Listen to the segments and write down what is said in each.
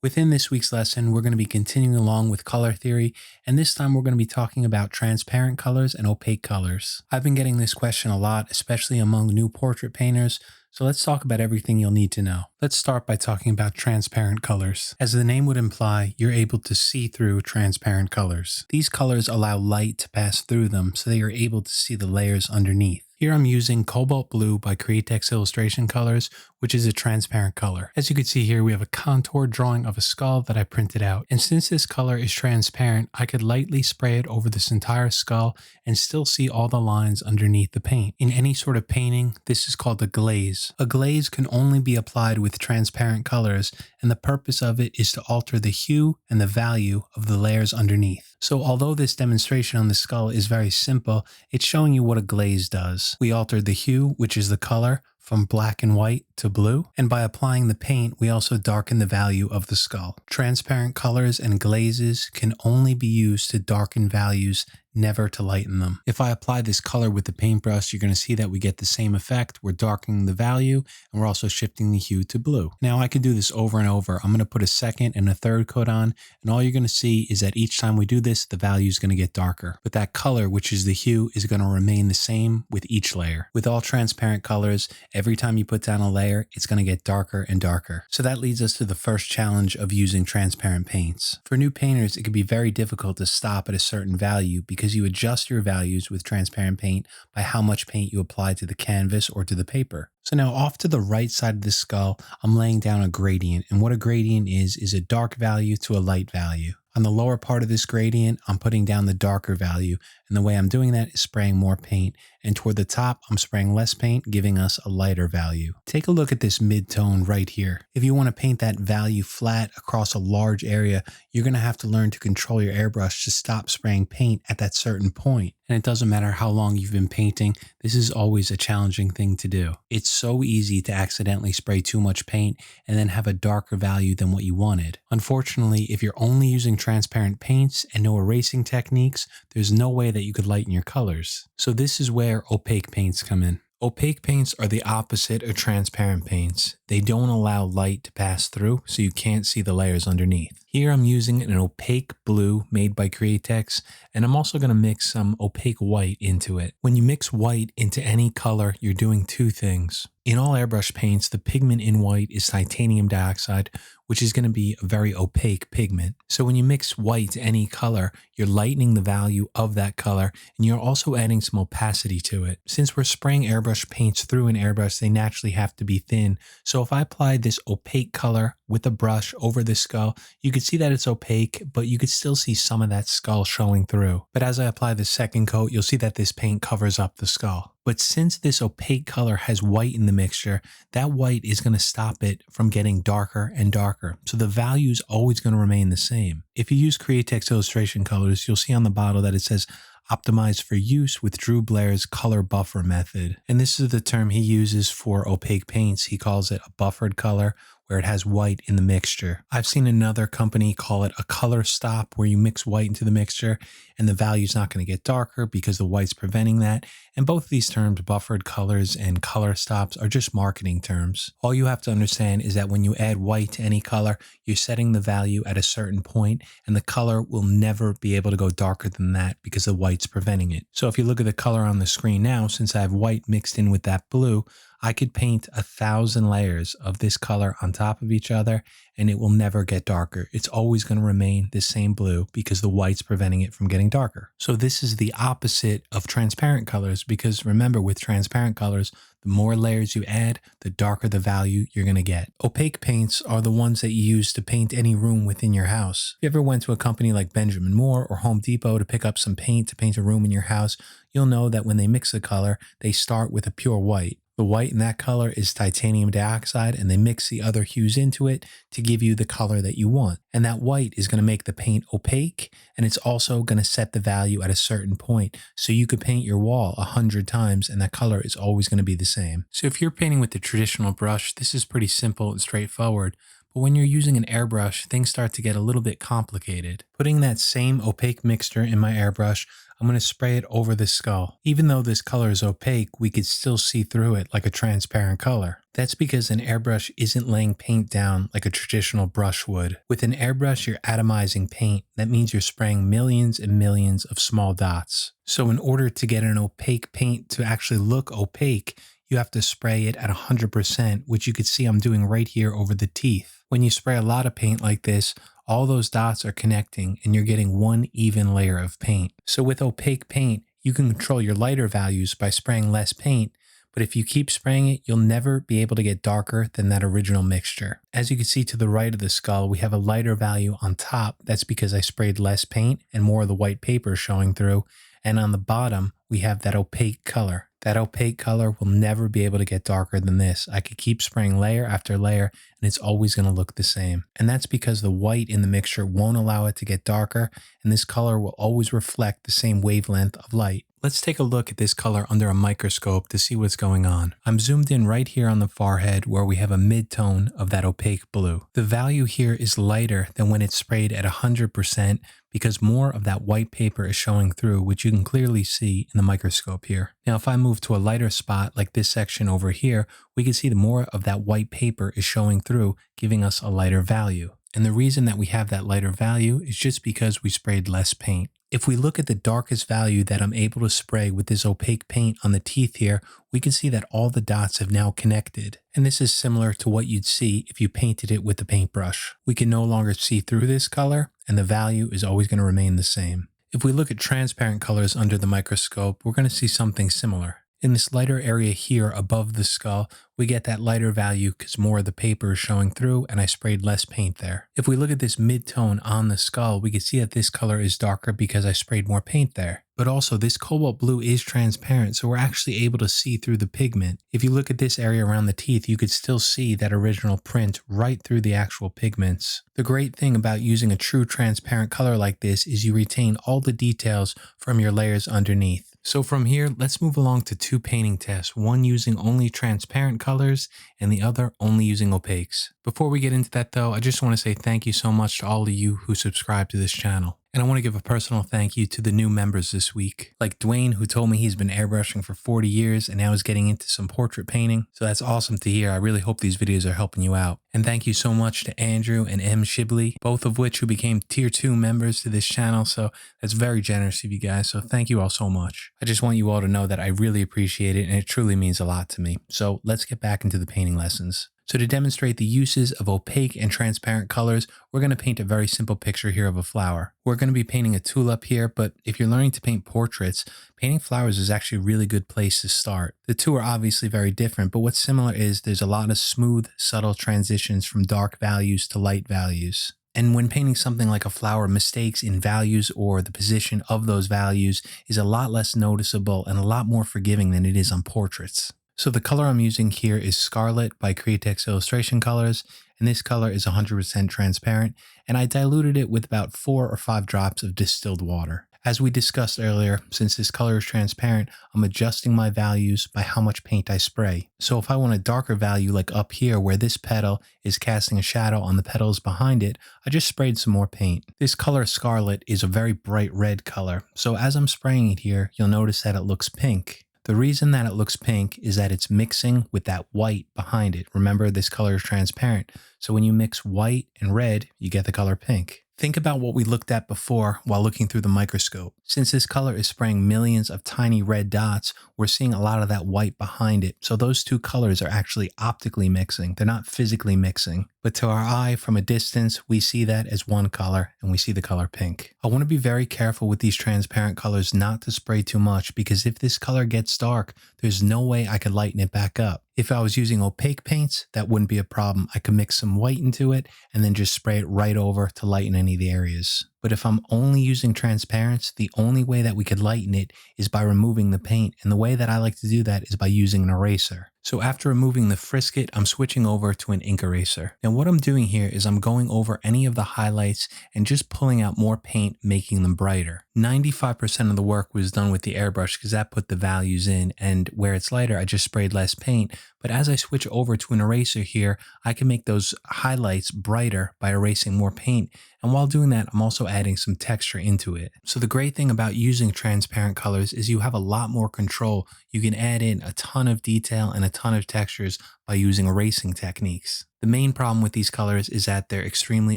Within this week's lesson, we're going to be continuing along with color theory, and this time we're going to be talking about transparent colors and opaque colors. I've been getting this question a lot, especially among new portrait painters, so let's talk about everything you'll need to know. Let's start by talking about transparent colors. As the name would imply, you're able to see through transparent colors. These colors allow light to pass through them so that you're able to see the layers underneath. Here I'm using Cobalt Blue by Createx Illustration Colors, which is a transparent color. As you can see here, we have a contour drawing of a skull that I printed out. And since this color is transparent, I could lightly spray it over this entire skull and still see all the lines underneath the paint. In any sort of painting, this is called a glaze. A glaze can only be applied with transparent colors, and the purpose of it is to alter the hue and the value of the layers underneath. So although this demonstration on the skull is very simple, it's showing you what a glaze does. We altered the hue, which is the color, from black and white to blue, and by applying the paint, we also darken the value of the skull. Transparent colors and glazes can only be used to darken values, never to lighten them. If I apply this color with the paintbrush, you're going to see that we get the same effect. We're darkening the value, and we're also shifting the hue to blue. Now I can do this over and over. I'm going to put a second and a third coat on, and all you're going to see is that each time we do this, the value is going to get darker. But that color, which is the hue, is going to remain the same with each layer. With all transparent colors, every time you put down a layer, it's going to get darker and darker. So that leads us to the first challenge of using transparent paints. For new painters, it can be very difficult to stop at a certain value because you adjust your values with transparent paint by how much paint you apply to the canvas or to the paper. So now off to the right side of the skull, I'm laying down a gradient, and what a gradient is a dark value to a light value. On the lower part of this gradient, I'm putting down the darker value, and the way I'm doing that is spraying more paint, and toward the top, I'm spraying less paint, giving us a lighter value. Take a look at this mid-tone right here. If you want to paint that value flat across a large area, you're going to have to learn to control your airbrush to stop spraying paint at that certain point. And it doesn't matter how long you've been painting, this is always a challenging thing to do. It's so easy to accidentally spray too much paint and then have a darker value than what you wanted. Unfortunately, if you're only using transparent paints and no erasing techniques, there's no way that you could lighten your colors. So this is where opaque paints come in. Opaque paints are the opposite of transparent paints. They don't allow light to pass through, so you can't see the layers underneath. Here I'm using an opaque blue made by Createx, and I'm also going to mix some opaque white into it. When you mix white into any color, you're doing two things. In all airbrush paints, the pigment in white is titanium dioxide, which is going to be a very opaque pigment. So when you mix white to any color, you're lightening the value of that color, and you're also adding some opacity to it. Since we're spraying airbrush paints through an airbrush, they naturally have to be thin. So if I apply this opaque color with a brush over the skull, you could see that it's opaque, but you could still see some of that skull showing through. But as I apply the second coat, you'll see that this paint covers up the skull. But since this opaque color has white in the mixture, that white is going to stop it from getting darker and darker. So the value is always going to remain the same. If you use Createx Illustration Colors, you'll see on the bottle that it says optimized for use with Drew Blair's color buffer method. And this is the term he uses for opaque paints. He calls it a buffered color, where it has white in the mixture. I've seen another company call it a color stop, where you mix white into the mixture and the value's not going to get darker because the white's preventing that. And both of these terms, buffered colors and color stops, are just marketing terms. All you have to understand is that when you add white to any color, you're setting the value at a certain point, and the color will never be able to go darker than that because the white's preventing it. So if you look at the color on the screen now, since I have white mixed in with that blue, I could paint 1,000 layers of this color on top of each other, and it will never get darker. It's always going to remain the same blue because the white's preventing it from getting darker. So this is the opposite of transparent colors, because remember, with transparent colors, the more layers you add, the darker the value you're going to get. Opaque paints are the ones that you use to paint any room within your house. If you ever went to a company like Benjamin Moore or Home Depot to pick up some paint to paint a room in your house, you'll know that when they mix the color, they start with a pure white. The white in that color is titanium dioxide, and they mix the other hues into it to give you the color that you want. And that white is going to make the paint opaque, and it's also going to set the value at a certain point. So you could paint your wall 100 times, and that color is always going to be the same. So if you're painting with the traditional brush, this is pretty simple and straightforward. But when you're using an airbrush, things start to get a little bit complicated. Putting that same opaque mixture in my airbrush, I'm going to spray it over the skull. Even though this color is opaque, we could still see through it like a transparent color. That's because an airbrush isn't laying paint down like a traditional brush would. With an airbrush, you're atomizing paint. That means you're spraying millions and millions of small dots. So in order to get an opaque paint to actually look opaque, you have to spray it at 100%, which you can see I'm doing right here over the teeth. When you spray a lot of paint like this, all those dots are connecting and you're getting one even layer of paint. So with opaque paint, you can control your lighter values by spraying less paint, but if you keep spraying it, you'll never be able to get darker than that original mixture. As you can see to the right of the skull, we have a lighter value on top. That's because I sprayed less paint and more of the white paper showing through. And on the bottom, we have that opaque color. That opaque color will never be able to get darker than this. I could keep spraying layer after layer and it's always going to look the same. And that's because the white in the mixture won't allow it to get darker, and this color will always reflect the same wavelength of light. Let's take a look at this color under a microscope to see what's going on. I'm zoomed in right here on the forehead where we have a mid-tone of that opaque blue. The value here is lighter than when it's sprayed at 100% because more of that white paper is showing through, which you can clearly see in the microscope here. Now, if I move to a lighter spot like this section over here, we can see the more of that white paper is showing through, giving us a lighter value. And the reason that we have that lighter value is just because we sprayed less paint. If we look at the darkest value that I'm able to spray with this opaque paint on the teeth here, we can see that all the dots have now connected. And this is similar to what you'd see if you painted it with the paintbrush. We can no longer see through this color, and the value is always going to remain the same. If we look at transparent colors under the microscope, we're going to see something similar. In this lighter area here above the skull, we get that lighter value because more of the paper is showing through and I sprayed less paint there. If we look at this mid-tone on the skull, we can see that this color is darker because I sprayed more paint there. But also this cobalt blue is transparent, so we're actually able to see through the pigment. If you look at this area around the teeth, you could still see that original print right through the actual pigments. The great thing about using a true transparent color like this is you retain all the details from your layers underneath. So from here, let's move along to two painting tests, one using only transparent colors and the other only using opaques. Before we get into that though, I just want to say thank you so much to all of you who subscribe to this channel. And I want to give a personal thank you to the new members this week, like Dwayne, who told me he's been airbrushing for 40 years and now is getting into some portrait painting. So that's awesome to hear. I really hope these videos are helping you out. And thank you so much to Andrew and M. Shibley, both of which who became tier 2 members to this channel. So that's very generous of you guys. So thank you all so much. I just want you all to know that I really appreciate it and it truly means a lot to me. So let's get back into the painting lessons. So to demonstrate the uses of opaque and transparent colors, we're going to paint a very simple picture here of a flower. We're going to be painting a tulip here, but if you're learning to paint portraits, painting flowers is actually a really good place to start. The two are obviously very different, but what's similar is there's a lot of smooth, subtle transitions from dark values to light values. And when painting something like a flower, mistakes in values or the position of those values is a lot less noticeable and a lot more forgiving than it is on portraits. So the color I'm using here is Scarlet by Createx Illustration Colors, and this color is 100% transparent, and I diluted it with about 4 or 5 drops of distilled water. As we discussed earlier, since this color is transparent, I'm adjusting my values by how much paint I spray. So if I want a darker value like up here where this petal is casting a shadow on the petals behind it, I just sprayed some more paint. This color Scarlet is a very bright red color, so as I'm spraying it here, you'll notice that it looks pink. The reason that it looks pink is that it's mixing with that white behind it. Remember, this color is transparent, so when you mix white and red, you get the color pink. Think about what we looked at before while looking through the microscope. Since this color is spraying millions of tiny red dots, we're seeing a lot of that white behind it. So those two colors are actually optically mixing. They're not physically mixing. But to our eye from a distance, we see that as one color and we see the color pink. I want to be very careful with these transparent colors not to spray too much because if this color gets dark, there's no way I could lighten it back up. If I was using opaque paints, that wouldn't be a problem. I could mix some white into it and then just spray it right over to lighten any of the areas. But if I'm only using transparents, the only way that we could lighten it is by removing the paint. And the way that I like to do that is by using an eraser. So after removing the frisket, I'm switching over to an ink eraser. Now what I'm doing here is I'm going over any of the highlights and just pulling out more paint, making them brighter. 95% of the work was done with the airbrush because that put the values in, and where it's lighter, I just sprayed less paint. But as I switch over to an eraser here, I can make those highlights brighter by erasing more paint. And while doing that, I'm also adding some texture into it. So the great thing about using transparent colors is you have a lot more control. You can add in a ton of detail and a ton of textures by using erasing techniques. The main problem with these colors is that they're extremely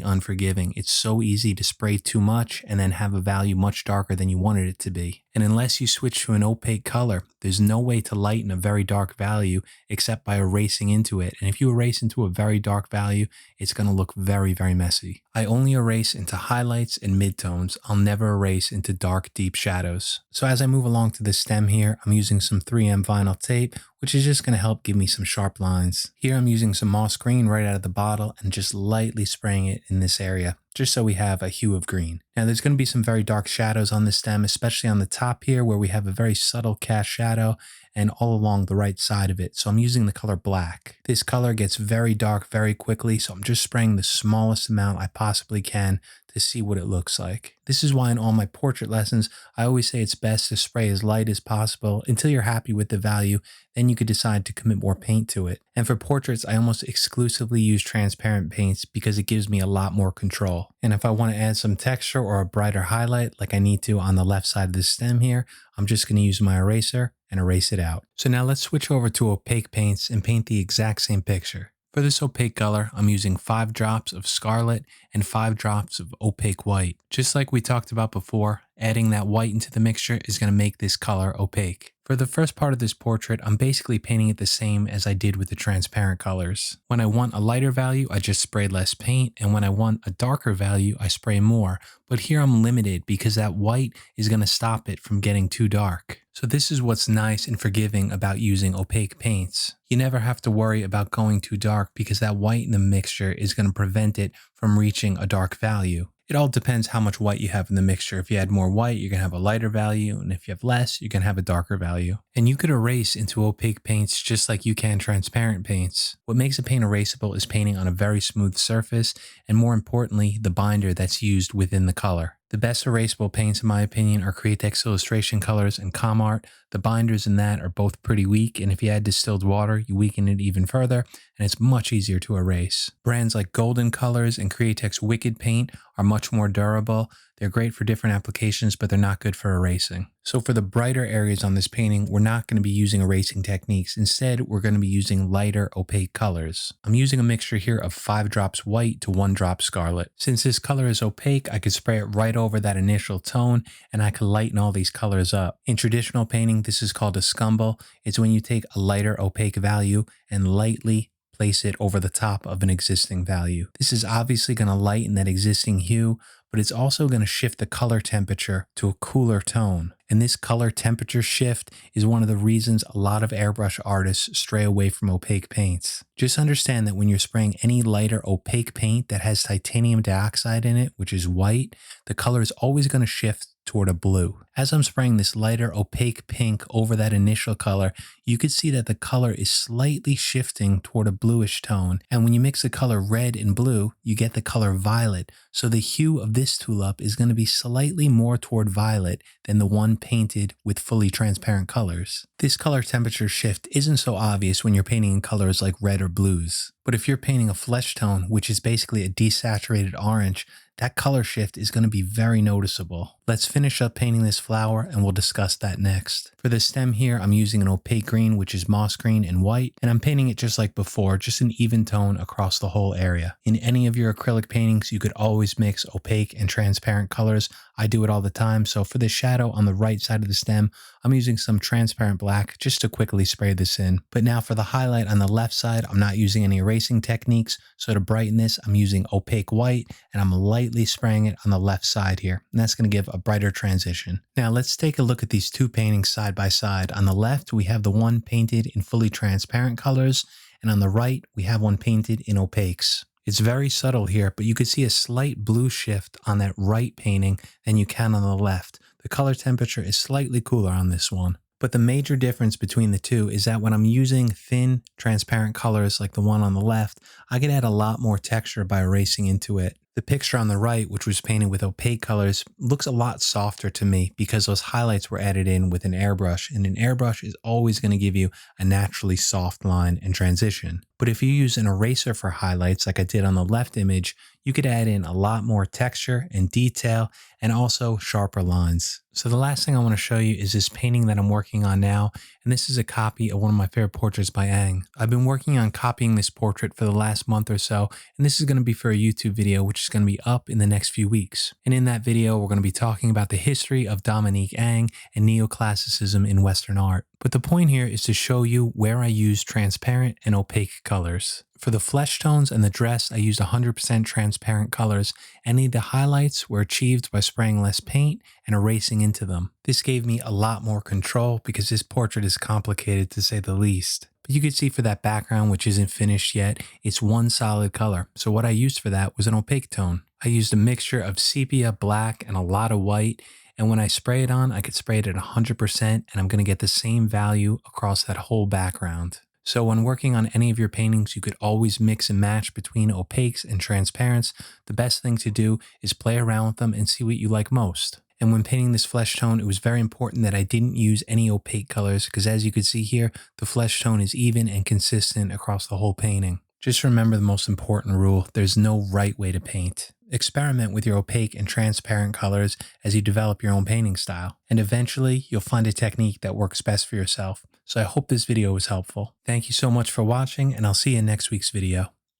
unforgiving. It's so easy to spray too much and then have a value much darker than you wanted it to be. And unless you switch to an opaque color, there's no way to lighten a very dark value except by erasing into it. And if you erase into a very dark value, it's going to look very, very messy. I only erase into highlights and midtones. I'll never erase into dark, deep shadows. So as I move along to the stem here, I'm using some 3M vinyl tape, which is just going to help give me some sharp lines. Here I'm using some moss green right out of the bottle and just lightly spraying it in this area, just so we have a hue of green. Now there's going to be some very dark shadows on the stem, especially on the top here where we have a very subtle cast shadow and all along the right side of it. So I'm using the color black. This color gets very dark very quickly, so I'm just spraying the smallest amount I possibly can to see what it looks like. This is why in all my portrait lessons, I always say it's best to spray as light as possible until you're happy with the value, then you could decide to commit more paint to it. And for portraits, I almost exclusively use transparent paints because it gives me a lot more control. And if I want to add some texture or a brighter highlight like I need to on the left side of the stem here, I'm just going to use my eraser and erase it out. So now let's switch over to opaque paints and paint the exact same picture. For this opaque color, I'm using 5 drops of scarlet and 5 drops of opaque white. Just like we talked about before, adding that white into the mixture is going to make this color opaque. For the first part of this portrait, I'm basically painting it the same as I did with the transparent colors. When I want a lighter value, I just spray less paint, and when I want a darker value, I spray more. But here I'm limited because that white is going to stop it from getting too dark. So this is what's nice and forgiving about using opaque paints. You never have to worry about going too dark because that white in the mixture is going to prevent it from reaching a dark value. It all depends how much white you have in the mixture. If you add more white, you're going to have a lighter value, and if you have less, you're going to have a darker value. And you could erase into opaque paints just like you can transparent paints. What makes a paint erasable is painting on a very smooth surface, and more importantly, the binder that's used within the color. The best erasable paints, in my opinion, are Createx Illustration Colors and ComArt. The binders in that are both pretty weak, and if you add distilled water, you weaken it even further, and it's much easier to erase. Brands like Golden Colors and Createx Wicked Paint are much more durable. They're great for different applications, but they're not good for erasing. So for the brighter areas on this painting, we're not going to be using erasing techniques. Instead, we're going to be using lighter opaque colors. I'm using a mixture here of 5 drops white to 1 drop scarlet. Since this color is opaque, I could spray it right over that initial tone, and I could lighten all these colors up. In traditional painting, this is called a scumble. It's when you take a lighter opaque value and lightly place it over the top of an existing value. This is obviously going to lighten that existing hue, but it's also going to shift the color temperature to a cooler tone. And this color temperature shift is one of the reasons a lot of airbrush artists stray away from opaque paints. Just understand that when you're spraying any lighter opaque paint that has titanium dioxide in it, which is white, the color is always going to shift toward a blue. As I'm spraying this lighter opaque pink over that initial color, you could see that the color is slightly shifting toward a bluish tone. And when you mix the color red and blue, you get the color violet. So the hue of this tulip is going to be slightly more toward violet than the one painted with fully transparent colors. This color temperature shift isn't so obvious when you're painting in colors like red or blues. But if you're painting a flesh tone, which is basically a desaturated orange, that color shift is going to be very noticeable. Let's finish up painting this flower and we'll discuss that next. For the stem here, I'm using an opaque green, which is moss green and white, and I'm painting it just like before, just an even tone across the whole area. In any of your acrylic paintings, you could always mix opaque and transparent colors. I do it all the time. So for the shadow on the right side of the stem, I'm using some transparent black just to quickly spray this in. But now for the highlight on the left side, I'm not using any erasing techniques. So to brighten this, I'm using opaque white and I'm lightly spraying it on the left side here. And that's going to give a brighter transition. Now let's take a look at these two paintings side by side. On the left, we have the one painted in fully transparent colors. And on the right, we have one painted in opaques. It's very subtle here, but you can see a slight blue shift on that right painting than you can on the left. The color temperature is slightly cooler on this one. But the major difference between the two is that when I'm using thin, transparent colors like the one on the left, I can add a lot more texture by erasing into it. The picture on the right, which was painted with opaque colors, looks a lot softer to me because those highlights were added in with an airbrush, and an airbrush is always going to give you a naturally soft line and transition. But if you use an eraser for highlights like I did on the left image, you could add in a lot more texture and detail and also sharper lines. So the last thing I want to show you is this painting that I'm working on now, and this is a copy of one of my favorite portraits by Ang. I've been working on copying this portrait for the last month or so, and this is going to be for a YouTube video which is going to be up in the next few weeks. And in that video, we're going to be talking about the history of Dominique Ang and neoclassicism in Western art. But the point here is to show you where I use transparent and opaque colors. For the flesh tones and the dress, I used 100% transparent colors. Any of the highlights were achieved by spraying less paint and erasing into them. This gave me a lot more control because this portrait is complicated to say the least. But you can see for that background, which isn't finished yet, it's one solid color. So what I used for that was an opaque tone. I used a mixture of sepia, black, and a lot of white. And when I spray it on, I could spray it at 100% and I'm going to get the same value across that whole background. So when working on any of your paintings, you could always mix and match between opaques and transparents. The best thing to do is play around with them and see what you like most. And when painting this flesh tone, it was very important that I didn't use any opaque colors because as you can see here, the flesh tone is even and consistent across the whole painting. Just remember the most important rule, there's no right way to paint. Experiment with your opaque and transparent colors as you develop your own painting style. And eventually, you'll find a technique that works best for yourself. So I hope this video was helpful. Thank you so much for watching, and I'll see you in next week's video.